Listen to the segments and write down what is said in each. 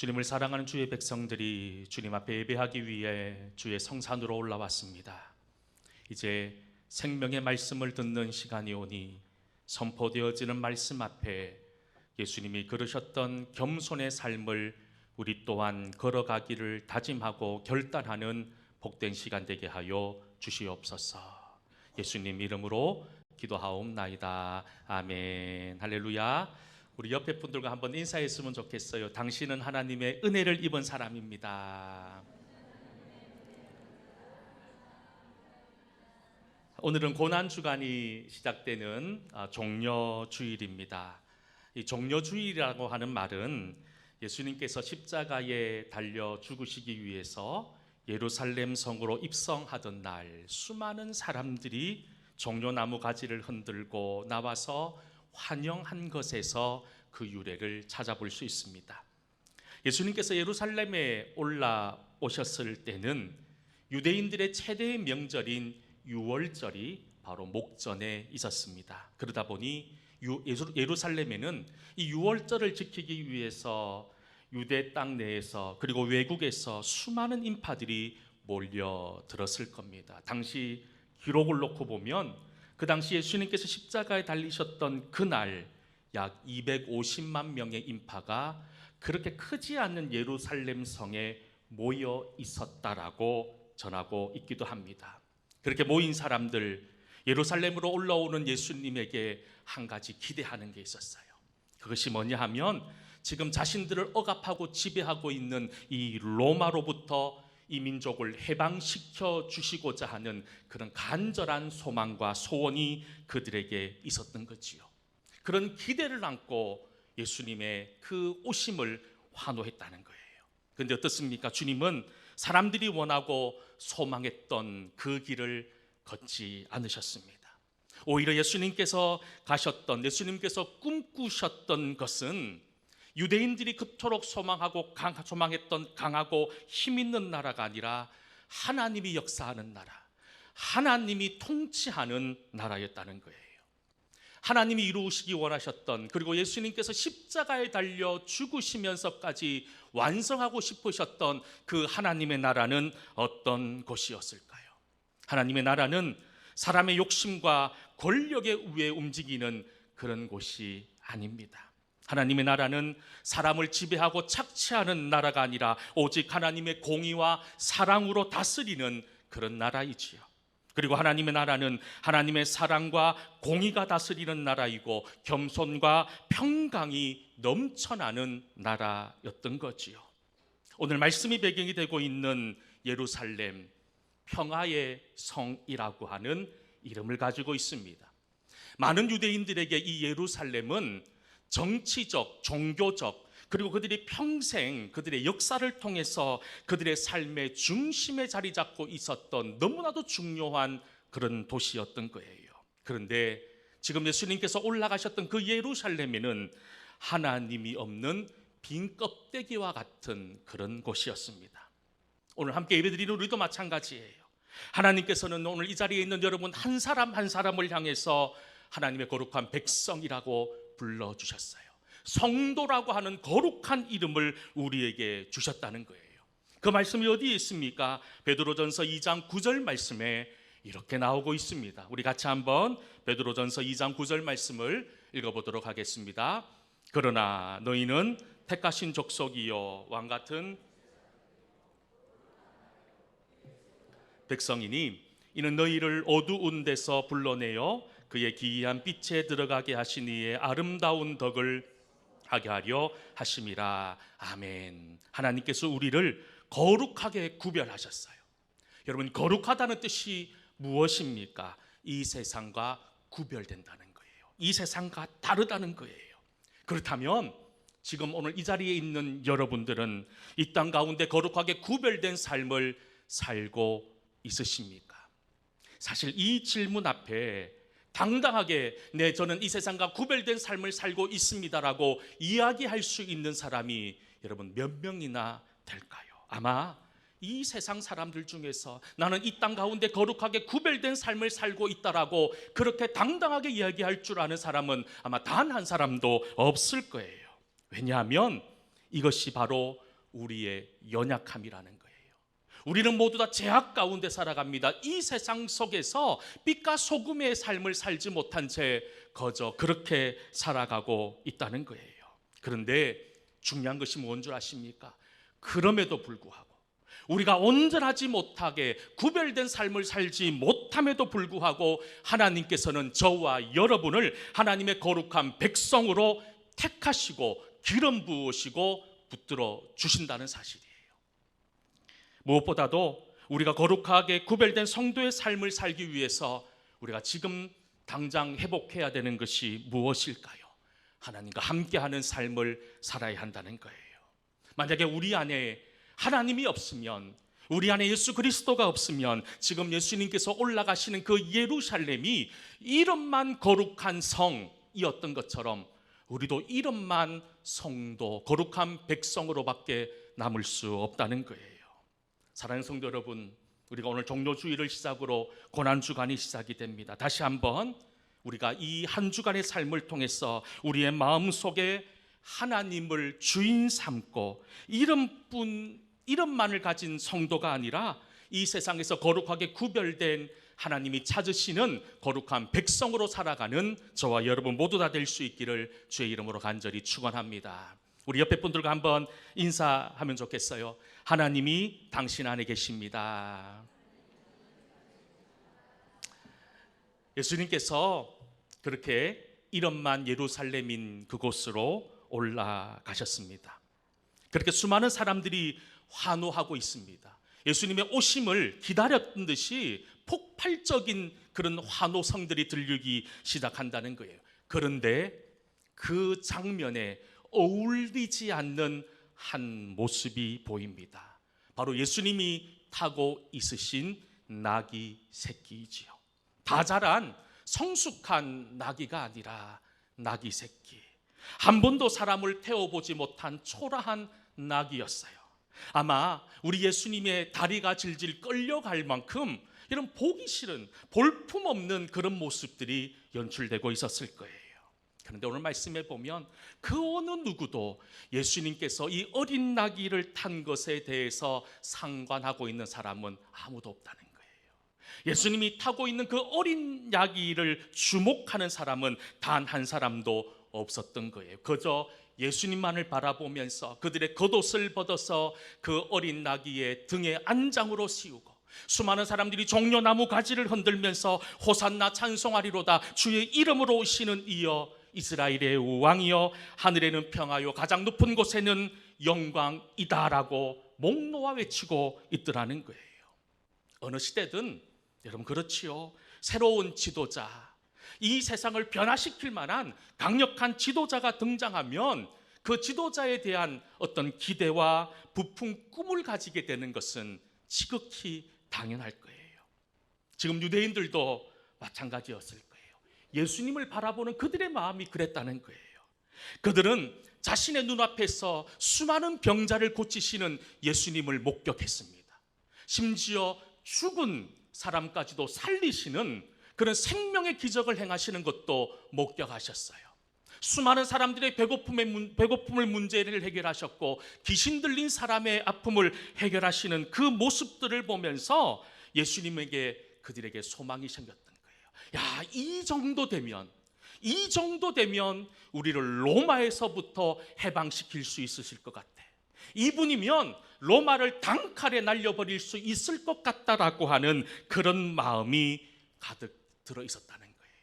주님을 사랑하는 주의 백성들이 주님 앞에 예배하기 위해 주의 성산으로 올라왔습니다. 이제 생명의 말씀을 듣는 시간이 오니 선포되어지는 말씀 앞에 예수님이 걸으셨던 겸손의 삶을 우리 또한 걸어가기를 다짐하고 결단하는 복된 시간 되게 하여 주시옵소서. 예수님 이름으로 기도하옵나이다. 아멘. 할렐루야. 우리 옆에 분들과 한번 인사했으면 좋겠어요. 당신은 하나님의 은혜를 입은 사람입니다. 오늘은 고난주간이 시작되는 종려주일입니다. 이 종려주일이라고 하는 말은 예수님께서 십자가에 달려 죽으시기 위해서 예루살렘 성으로 입성하던 날 수많은 사람들이 종려나무 가지를 흔들고 나와서 환영한 것에서 그 유래를 찾아볼 수 있습니다. 예수님께서 예루살렘에 올라오셨을 때는 유대인들의 최대의 명절인 유월절이 바로 목전에 있었습니다. 그러다 보니 예루살렘에는 이 유월절을 지키기 위해서 유대 땅 내에서 그리고 외국에서 수많은 인파들이 몰려들었을 겁니다. 당시 기록을 놓고 보면 그 당시 예수님께서 십자가에 달리셨던 그날 약 250만 명의 인파가 그렇게 크지 않은 예루살렘 성에 모여 있었다라고 전하고 있기도 합니다. 그렇게 모인 사람들, 예루살렘으로 올라오는 예수님에게 한 가지 기대하는 게 있었어요. 그것이 뭐냐 하면 지금 자신들을 억압하고 지배하고 있는 이 로마로부터 이 민족을 해방시켜 주시고자 하는 그런 간절한 소망과 소원이 그들에게 있었던 거지요. 그런 기대를 안고 예수님의 그 오심을 환호했다는 거예요. 그런데 어떻습니까? 주님은 사람들이 원하고 소망했던 그 길을 걷지 않으셨습니다. 오히려 예수님께서 예수님께서 꿈꾸셨던 것은 유대인들이 그토록 소망했던 강하고 힘 있는 나라가 아니라 하나님이 역사하는 나라, 하나님이 통치하는 나라였다는 거예요. 하나님이 이루시기 원하셨던, 그리고 예수님께서 십자가에 달려 죽으시면서까지 완성하고 싶으셨던 그 하나님의 나라는 어떤 곳이었을까요? 하나님의 나라는 사람의 욕심과 권력에 의해 움직이는 그런 곳이 아닙니다. 하나님의 나라는 사람을 지배하고 착취하는 나라가 아니라 오직 하나님의 공의와 사랑으로 다스리는 그런 나라이지요. 그리고 하나님의 나라는 하나님의 사랑과 공의가 다스리는 나라이고 겸손과 평강이 넘쳐나는 나라였던 거지요. 오늘 말씀이 배경이 되고 있는 예루살렘, 평화의 성이라고 하는 이름을 가지고 있습니다. 많은 유대인들에게 이 예루살렘은 정치적, 종교적, 그리고 그들이 평생 그들의 역사를 통해서 그들의 삶의 중심에 자리 잡고 있었던 너무나도 중요한 그런 도시였던 거예요. 그런데 지금 예수님께서 올라가셨던 그 예루살렘에는 하나님이 없는 빈 껍데기와 같은 그런 곳이었습니다. 오늘 함께 예배드리는 우리도 마찬가지예요. 하나님께서는 오늘 이 자리에 있는 여러분 한 사람 한 사람을 향해서 하나님의 거룩한 백성이라고 불러주셨어요. 성도라고 하는 거룩한 이름을 우리에게 주셨다는 거예요. 그 말씀이 어디에 있습니까? 베드로전서 2장 9절 말씀에 이렇게 나오고 있습니다. 우리 같이 한번 베드로전서 2장 9절 말씀을 읽어보도록 하겠습니다. 그러나 너희는 택하신 족속이요 왕같은 백성이니 이는 너희를 어두운 데서 불러내어 그의 기이한 빛에 들어가게 하신 이의 아름다운 덕을 하게 하려 하심이라. 아멘. 하나님께서 우리를 거룩하게 구별하셨어요. 여러분, 거룩하다는 뜻이 무엇입니까? 이 세상과 구별된다는 거예요. 이 세상과 다르다는 거예요. 그렇다면 지금 오늘 이 자리에 있는 여러분들은 이 땅 가운데 거룩하게 구별된 삶을 살고 있으십니까? 사실 이 질문 앞에 당당하게 저는 이 세상과 구별된 삶을 살고 있습니다라고 이야기할 수 있는 사람이 여러분 몇 명이나 될까요? 아마 이 세상 사람들 중에서 나는 이 땅 가운데 거룩하게 구별된 삶을 살고 있다라고 그렇게 당당하게 이야기할 줄 아는 사람은 아마 단 한 사람도 없을 거예요. 왜냐하면 이것이 바로 우리의 연약함이라는 거예요. 우리는 모두 다 죄악 가운데 살아갑니다. 이 세상 속에서 빛과 소금의 삶을 살지 못한 채 그저 그렇게 살아가고 있다는 거예요. 그런데 중요한 것이 뭔 줄 아십니까? 그럼에도 불구하고 우리가 온전하지 못하게 구별된 삶을 살지 못함에도 불구하고 하나님께서는 저와 여러분을 하나님의 거룩한 백성으로 택하시고 기름 부으시고 붙들어 주신다는 사실이에요. 무엇보다도 우리가 거룩하게 구별된 성도의 삶을 살기 위해서 우리가 지금 당장 회복해야 되는 것이 무엇일까요? 하나님과 함께하는 삶을 살아야 한다는 거예요. 만약에 우리 안에 하나님이 없으면, 우리 안에 예수 그리스도가 없으면 지금 예수님께서 올라가시는 그 예루살렘이 이름만 거룩한 성이었던 것처럼 우리도 이름만 성도, 거룩한 백성으로밖에 남을 수 없다는 거예요. 사랑하는 성도 여러분, 우리가 오늘 종료주일을 시작으로 고난주간이 시작이 됩니다. 다시 한번 우리가 이 한 주간의 삶을 통해서 우리의 마음속에 하나님을 주인 삼고 이름만을 가진 성도가 아니라 이 세상에서 거룩하게 구별된 하나님이 찾으시는 거룩한 백성으로 살아가는 저와 여러분 모두 다 될 수 있기를 주의 이름으로 간절히 축원합니다. 우리 옆에 분들과 한번 인사하면 좋겠어요. 하나님이 당신 안에 계십니다. 예수님께서 그렇게 이름만 예루살렘인 그곳으로 올라가셨습니다. 그렇게 수많은 사람들이 환호하고 있습니다. 예수님의 오심을 기다렸던 듯이 폭발적인 그런 환호성들이 들리기 시작한다는 거예요. 그런데 그 장면에 어울리지 않는 한 모습이 보입니다. 바로 예수님이 타고 있으신 나귀 새끼이지요. 다 자란 성숙한 나귀가 아니라 나귀 새끼, 한 번도 사람을 태워보지 못한 초라한 나귀였어요. 아마 우리 예수님의 다리가 질질 끌려갈 만큼 이런 보기 싫은 볼품없는 그런 모습들이 연출되고 있었을 거예요. 그런데 오늘 말씀에 보면 그 어느 누구도 예수님께서 이 어린 나귀를 탄 것에 대해서 상관하고 있는 사람은 아무도 없다는 거예요. 예수님이 타고 있는 그 어린 나귀를 주목하는 사람은 단 한 사람도 없었던 거예요. 그저 예수님만을 바라보면서 그들의 겉옷을 벗어서 그 어린 나귀의 등에 안장으로 씌우고 수많은 사람들이 종려나무 가지를 흔들면서 호산나 찬송하리로다, 주의 이름으로 오시는 이여 이스라엘의 왕이여 하늘에는 평화요 가장 높은 곳에는 영광이다라고 목 놓아 외치고 있더라는 거예요. 어느 시대든 여러분 그렇지요. 새로운 지도자, 이 세상을 변화시킬 만한 강력한 지도자가 등장하면 그 지도자에 대한 어떤 기대와 부푼 꿈을 가지게 되는 것은 지극히 당연할 거예요. 지금 유대인들도 마찬가지였을 거예요. 예수님을 바라보는 그들의 마음이 그랬다는 거예요. 그들은 자신의 눈앞에서 수많은 병자를 고치시는 예수님을 목격했습니다. 심지어 죽은 사람까지도 살리시는 그런 생명의 기적을 행하시는 것도 목격하셨어요. 수많은 사람들의 배고픔을 문제를 해결하셨고 귀신 들린 사람의 아픔을 해결하시는 그 모습들을 보면서 예수님에게 그들에게 소망이 생겼던 거예요. 야, 이 정도 되면 우리를 로마에서부터 해방시킬 수 있으실 것 같아. 이분이면 로마를 단칼에 날려버릴 수 있을 것 같다라고 하는 그런 마음이 가득 들어 있었다는 거예요.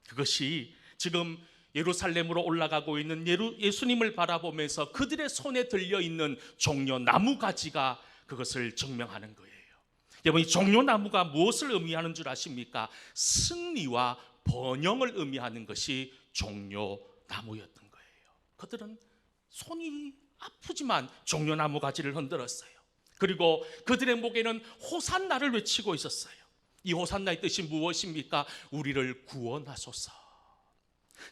그것이 지금 예루살렘으로 올라가고 있는 예수님을 바라보면서 그들의 손에 들려있는 종려나무 가지가 그것을 증명하는 거예요. 여러분, 이 종려나무가 무엇을 의미하는 줄 아십니까? 승리와 번영을 의미하는 것이 종려나무였던 거예요. 그들은 손이 아프지만 종려나무 가지를 흔들었어요. 그리고 그들의 목에는 호산나를 외치고 있었어요. 이 호산나의 뜻이 무엇입니까? 우리를 구원하소서.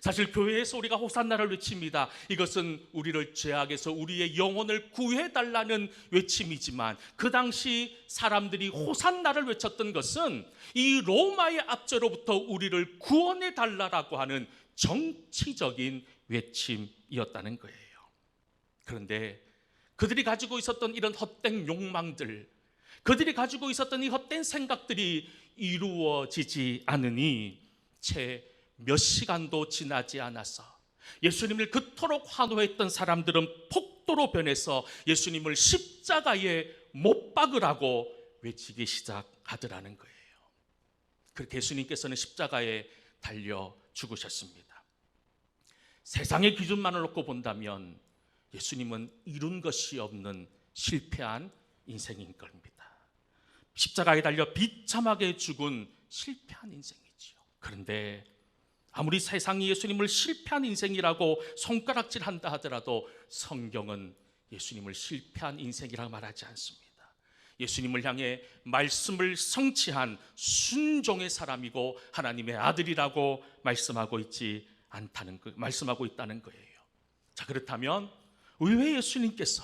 사실 교회에서 우리가 호산나를 외칩니다. 이것은 우리를 죄악에서 우리의 영혼을 구해달라는 외침이지만 그 당시 사람들이 호산나를 외쳤던 것은 이 로마의 압제로부터 우리를 구원해달라고 하는 정치적인 외침이었다는 거예요. 그런데 그들이 가지고 있었던 이런 헛된 욕망들, 그들이 가지고 있었던 이 헛된 생각들이 이루어지지 않으니 채 몇 시간도 지나지 않아서 예수님을 그토록 환호했던 사람들은 폭도로 변해서 예수님을 십자가에 못 박으라고 외치기 시작하더라는 거예요. 그렇게 예수님께서는 십자가에 달려 죽으셨습니다. 세상의 기준만을 놓고 본다면 예수님은 이룬 것이 없는 실패한 인생인 겁니다. 십자가에 달려 비참하게 죽은 실패한 인생이지요. 그런데 아무리 세상이 예수님을 실패한 인생이라고 손가락질한다 하더라도 성경은 예수님을 실패한 인생이라고 말하지 않습니다. 예수님을 향해 말씀을 성취한 순종의 사람이고 하나님의 아들이라고 말씀하고 있다는 거예요. 자, 그렇다면 왜 예수님께서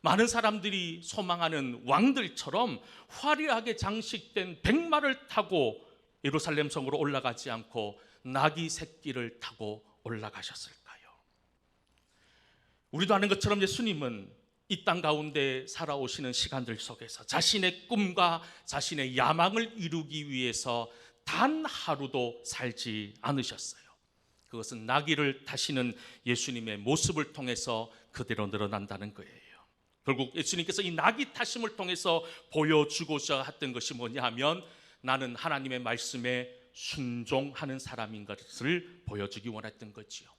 많은 사람들이 소망하는 왕들처럼 화려하게 장식된 백마를 타고 예루살렘 성으로 올라가지 않고 나귀 새끼를 타고 올라가셨을까요? 우리도 아는 것처럼 예수님은 이 땅 가운데 살아오시는 시간들 속에서 자신의 꿈과 자신의 야망을 이루기 위해서 단 하루도 살지 않으셨어요. 그것은 나귀를 타시는 예수님의 모습을 통해서 그대로 늘어난다는 거예요. 결국 예수님께서 이 나귀 타심을 통해서 보여주고자 했던 것이 뭐냐 하면 나는 하나님의 말씀에 순종하는 사람인 것을 보여주기 원했던 거지요.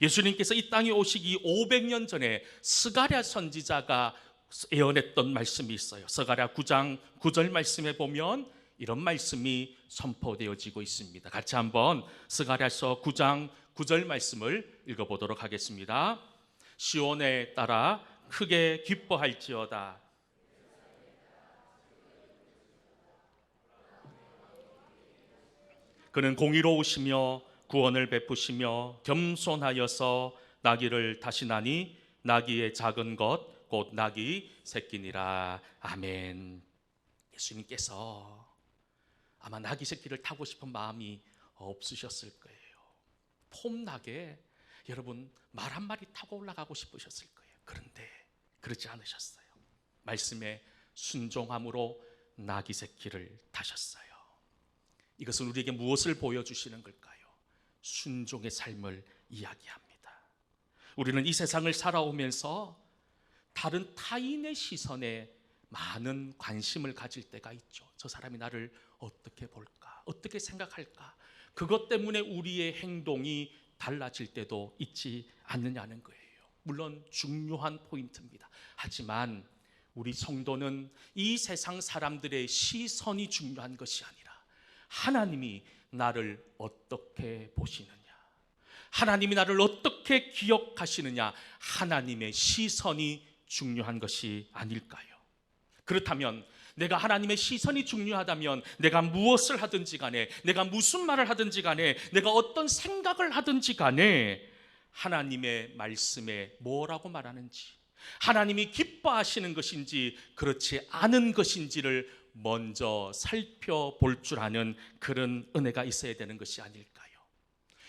예수님께서 이 땅에 오시기 500년 전에 스가랴 선지자가 예언했던 말씀이 있어요. 스가랴 9장 9절 말씀에 보면 이런 말씀이 선포되어지고 있습니다. 같이 한번 스가랴서 9장 9절 말씀을 읽어보도록 하겠습니다. 시온에 따라 크게 기뻐할지어다. 그는 공의로우시며 구원을 베푸시며 겸손하여서 나귀를 타시나니 나귀의 작은 것 곧 나귀 새끼니라. 아멘. 예수님께서 아마 나귀 새끼를 타고 싶은 마음이 없으셨을 거예요. 폼나게 여러분 말 한 마리 타고 올라가고 싶으셨을 거예요. 그런데 그렇지 않으셨어요. 말씀에 순종함으로 나귀 새끼를 타셨어요. 이것은 우리에게 무엇을 보여주시는 걸까요? 순종의 삶을 이야기합니다. 우리는 이 세상을 살아오면서 다른 타인의 시선에 많은 관심을 가질 때가 있죠. 저 사람이 나를 어떻게 볼까? 어떻게 생각할까? 그것 때문에 우리의 행동이 달라질 때도 있지 않느냐는 거예요. 물론 중요한 포인트입니다. 하지만 우리 성도는 이 세상 사람들의 시선이 중요한 것이 아니라 하나님이 나를 어떻게 보시느냐, 하나님이 나를 어떻게 기억하시느냐, 하나님의 시선이 중요한 것이 아닐까요? 그렇다면 내가 하나님의 시선이 중요하다면 내가 무엇을 하든지 간에, 내가 무슨 말을 하든지 간에, 내가 어떤 생각을 하든지 간에 하나님의 말씀에 뭐라고 말하는지, 하나님이 기뻐하시는 것인지 그렇지 않은 것인지를 먼저 살펴볼 줄 아는 그런 은혜가 있어야 되는 것이 아닐까요?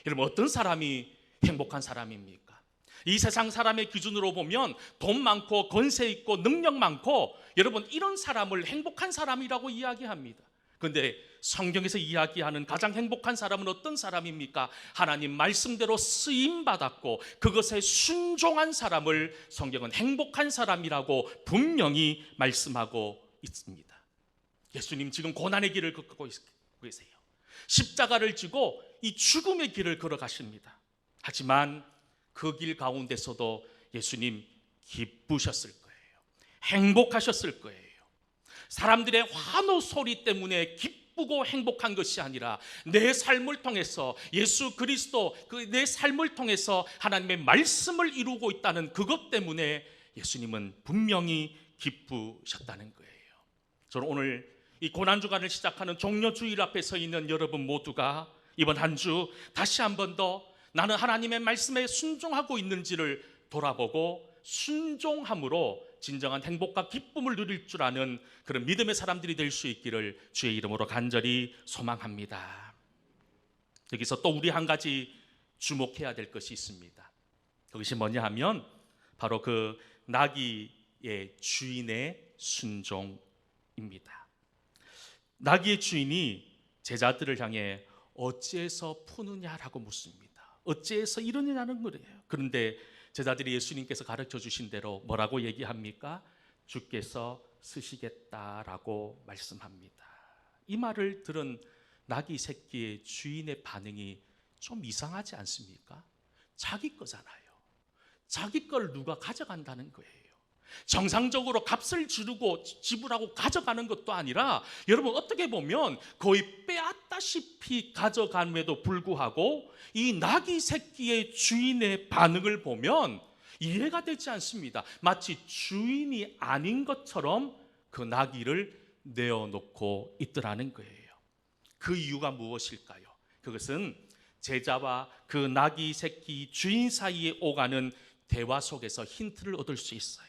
여러분, 어떤 사람이 행복한 사람입니까? 이 세상 사람의 기준으로 보면 돈 많고 권세 있고 능력 많고, 여러분 이런 사람을 행복한 사람이라고 이야기합니다. 그런데 성경에서 이야기하는 가장 행복한 사람은 어떤 사람입니까? 하나님 말씀대로 쓰임받았고 그것에 순종한 사람을 성경은 행복한 사람이라고 분명히 말씀하고 있습니다. 예수님 지금 고난의 길을 걷고 계세요. 십자가를 지고 이 죽음의 길을 걸어가십니다. 하지만 그 길 가운데서도 예수님 기쁘셨을 거예요. 행복하셨을 거예요. 사람들의 환호 소리 때문에 기쁘고 행복한 것이 아니라 내 삶을 통해서 예수 그리스도 내 삶을 통해서 하나님의 말씀을 이루고 있다는 그것 때문에 예수님은 분명히 기쁘셨다는 거예요. 저는 오늘 이 고난주간을 시작하는 종려주일 앞에 서 있는 여러분 모두가 이번 한 주 다시 한 번 더 나는 하나님의 말씀에 순종하고 있는지를 돌아보고 순종함으로 진정한 행복과 기쁨을 누릴 줄 아는 그런 믿음의 사람들이 될 수 있기를 주의 이름으로 간절히 소망합니다. 여기서 또 우리 한 가지 주목해야 될 것이 있습니다. 그것이 뭐냐 하면 바로 그 나귀의 주인의 순종입니다. 나귀의 주인이 제자들을 향해 어찌해서 푸느냐라고 묻습니다. 어찌해서 이러느냐는 거예요. 그런데 제자들이 예수님께서 가르쳐 주신 대로 뭐라고 얘기합니까? 주께서 쓰시겠다라고 말씀합니다. 이 말을 들은 나귀 새끼의 주인의 반응이 좀 이상하지 않습니까? 자기 거잖아요. 자기 걸 누가 가져간다는 거예요. 정상적으로 값을 지르고 지불하고 가져가는 것도 아니라 여러분 어떻게 보면 거의 빼앗다시피 가져감에도 불구하고 이 나귀 새끼의 주인의 반응을 보면 이해가 되지 않습니다. 마치 주인이 아닌 것처럼 그 나귀를 내어놓고 있더라는 거예요. 그 이유가 무엇일까요? 그것은 제자와 그 나귀 새끼 주인 사이에 오가는 대화 속에서 힌트를 얻을 수 있어요.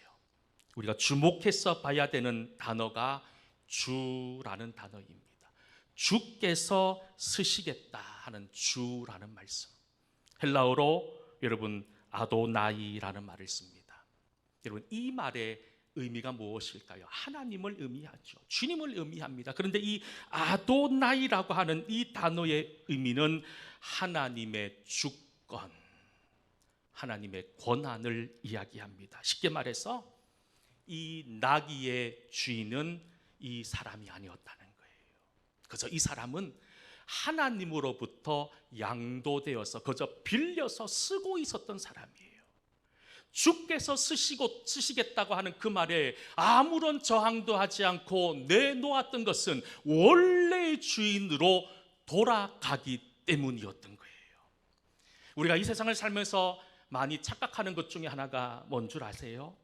우리가 주목해서 봐야 되는 단어가 주라는 단어입니다. 주께서 쓰시겠다 하는 주라는 말씀. 헬라어로 여러분 아도나이라는 말을 씁니다. 여러분 이 말의 의미가 무엇일까요? 하나님을 의미하죠. 주님을 의미합니다. 그런데 이 아도나이라고 하는 이 단어의 의미는 하나님의 주권, 하나님의 권한을 이야기합니다. 쉽게 말해서 이 나귀의 주인은 이 사람이 아니었다는 거예요. 그래서 이 사람은 하나님으로부터 양도되어서 그저 빌려서 쓰고 있었던 사람이에요. 주께서 쓰시겠다고 하는 그 말에 아무런 저항도 하지 않고 내놓았던 것은 원래의 주인으로 돌아가기 때문이었던 거예요. 우리가 이 세상을 살면서 많이 착각하는 것 중에 하나가 뭔 줄 아세요?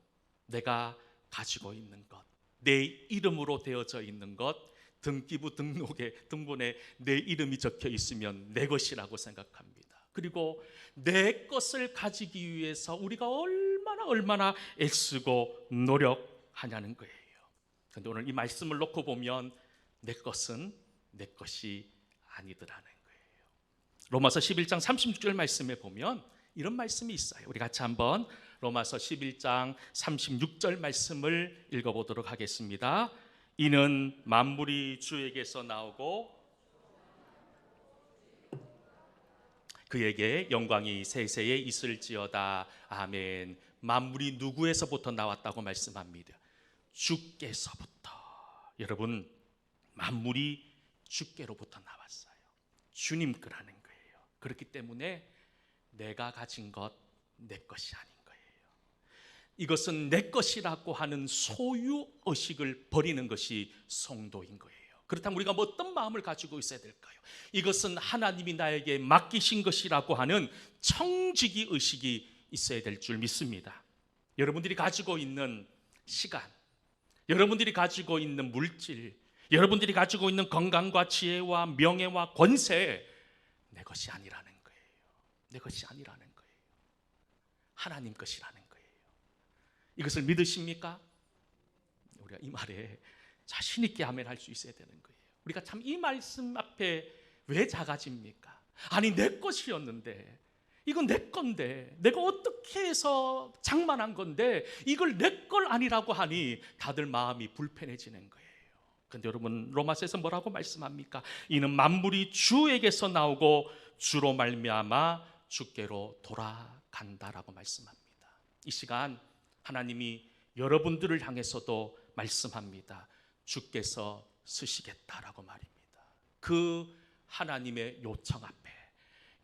내가 가지고 있는 것, 내 이름으로 되어져 있는 것, 등기부 등본에 내 이름이 적혀 있으면 내 것이라고 생각합니다. 그리고 내 것을 가지기 위해서 우리가 얼마나 애쓰고 노력하냐는 거예요. 그런데 오늘 이 말씀을 놓고 보면 내 것은 내 것이 아니더라는 거예요. 로마서 11장 36절 말씀에 보면 이런 말씀이 있어요. 우리 같이 한번 로마서 11장 36절 말씀을 읽어보도록 하겠습니다. 이는 만물이 주에게서 나오고 그에게 영광이 세세에 있을지어다. 아멘. 만물이 누구에서부터 나왔다고 말씀합니다? 주께서부터. 여러분 만물이 주께로부터 나왔어요. 주님 거라는 거예요. 그렇기 때문에 내가 가진 것 내 것이 아닌 거예요. 이것은 내 것이라고 하는 소유의식을 버리는 것이 성도인 거예요. 그렇다면 우리가 어떤 마음을 가지고 있어야 될까요? 이것은 하나님이 나에게 맡기신 것이라고 하는 청지기 의식이 있어야 될 줄 믿습니다. 여러분들이 가지고 있는 시간, 여러분들이 가지고 있는 물질, 여러분들이 가지고 있는 건강과 지혜와 명예와 권세, 내 것이 아니라는 거예요. 내 것이 아니라는 거예요. 하나님 것이라는 거예요. 이것을 믿으십니까? 우리가 이 말에 자신 있게 아멘 할 수 있어야 되는 거예요. 우리가 참 이 말씀 앞에 왜 작아집니까? 아니 내 것이었는데, 이건 내 건데, 내가 어떻게 해서 장만한 건데 이걸 내 걸 아니라고 하니 다들 마음이 불편해지는 거예요. 그런데 여러분 로마서에서 뭐라고 말씀합니까? 이는 만물이 주에게서 나오고 주로 말미암아 주께로 돌아간다라고 말씀합니다. 이 시간 하나님이 여러분들을 향해서도 말씀합니다. 주께서 쓰시겠다라고 말입니다. 그 하나님의 요청 앞에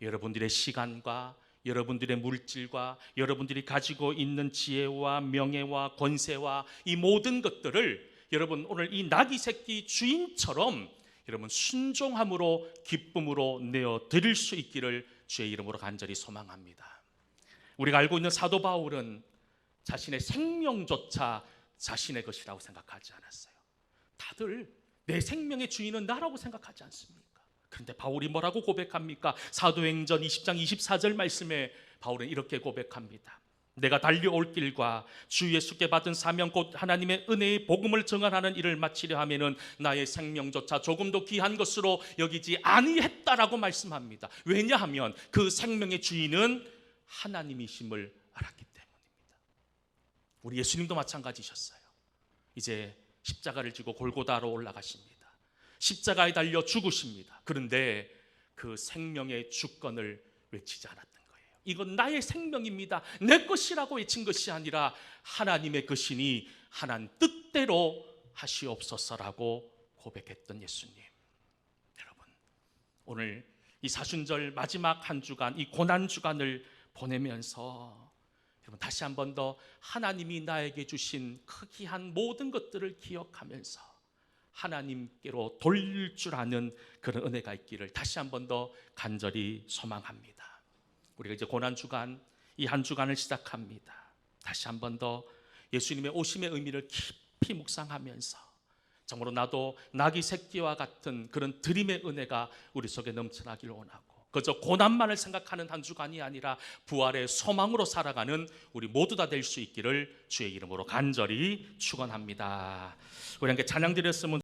여러분들의 시간과 여러분들의 물질과 여러분들이 가지고 있는 지혜와 명예와 권세와 이 모든 것들을 여러분 오늘 이 나귀 새끼 주인처럼 여러분 순종함으로 기쁨으로 내어 드릴 수 있기를 주의 이름으로 간절히 소망합니다. 우리가 알고 있는 사도 바울은 자신의 생명조차 자신의 것이라고 생각하지 않았어요. 다들 내 생명의 주인은 나라고 생각하지 않습니까? 그런데 바울이 뭐라고 고백합니까? 사도행전 20장 24절 말씀에 바울은 이렇게 고백합니다. 내가 달려올 길과 주 예수께 받은 사명 곧 하나님의 은혜의 복음을 증언하는 일을 마치려 하면은 나의 생명조차 조금도 귀한 것으로 여기지 아니했다라고 말씀합니다. 왜냐하면 그 생명의 주인은 하나님이심을 알았기 때문입니다. 우리 예수님도 마찬가지셨어요. 이제 십자가를 지고 골고다로 올라가십니다. 십자가에 달려 죽으십니다. 그런데 그 생명의 주권을 외치지 않았던 거예요. 이건 나의 생명입니다, 내 것이라고 외친 것이 아니라 하나님의 것이니 하나님 뜻대로 하시옵소서라고 고백했던 예수님. 여러분, 오늘 이 사순절 마지막 한 주간, 이 고난 주간을 보내면서 여러분 다시 한 번 더 하나님이 나에게 주신 크기한 모든 것들을 기억하면서 하나님께로 돌릴 줄 아는 그런 은혜가 있기를 다시 한 번 더 간절히 소망합니다. 우리가 이제 고난 주간, 이 한 주간을 시작합니다. 다시 한 번 더 예수님의 오심의 의미를 깊이 묵상하면서 정말로 나도 낙이 새끼와 같은 그런 드림의 은혜가 우리 속에 넘쳐나기를 원하고, 그저 고난만을 생각하는 한 주간이 아니라 부활의 소망으로 살아가는 우리 모두 다 될 수 있기를 주의 이름으로 간절히 축원합니다. 우리 함께 찬양 드렸으면